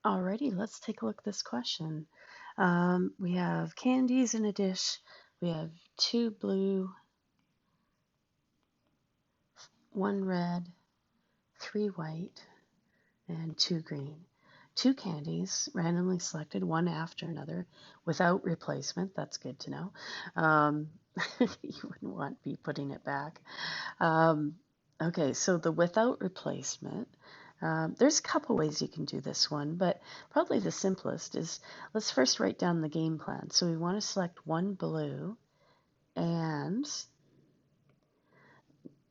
Alrighty, let's take a look at this question. We have candies in a dish. We have 2 blue, 1 red, 3 white, and 2 green. 2 candies, randomly selected, one after another, without replacement. That's good to know. You wouldn't want to be putting it back. Um, okay, so the without replacement, there's a couple ways you can do this one, but probably the simplest is let's first write down the game plan. So we want to select 1 blue and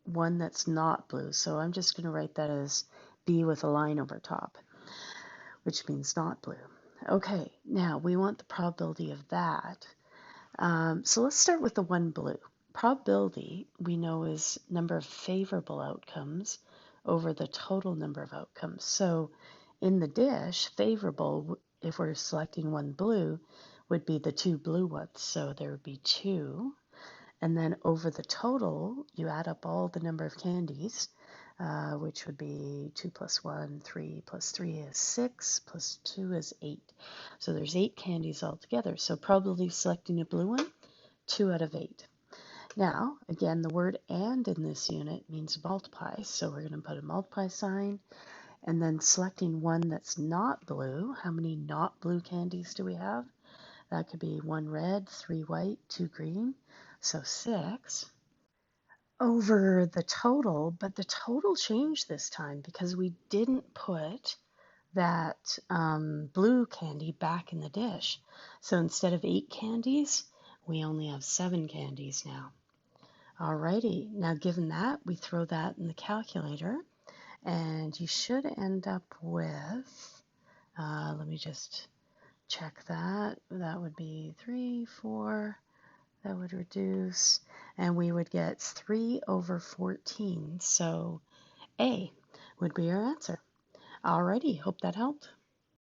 one that's not blue. So I'm just going to write that as B with a line over top, which means not blue. Okay, now we want the probability of that. So let's start with the 1 blue. Probability we know is number of favorable outcomes over the total number of outcomes. So in the dish, favorable, if we're selecting 1 blue, would be the 2 blue ones. So there would be 2. And then over the total, you add up all the number of candies, which would be 2 plus 1, 3 plus 3 is 6, plus 2 is 8. So there's 8 candies altogether. So probably selecting a blue one, 2 out of 8. Now, again, the word and in this unit means multiply. So we're going to put a multiply sign and then selecting one that's not blue. How many not blue candies do we have? That could be 1 red, 3 white, 2 green. So 6 over the total, but the total changed this time because we didn't put that blue candy back in the dish. So instead of 8 candies, we only have 7 candies now. Alrighty, now given that, we throw that in the calculator and you should end up with, let me just check that. That would be 3, 4, that would reduce, and we would get 3 over 14. So A would be our answer. Alrighty, hope that helped.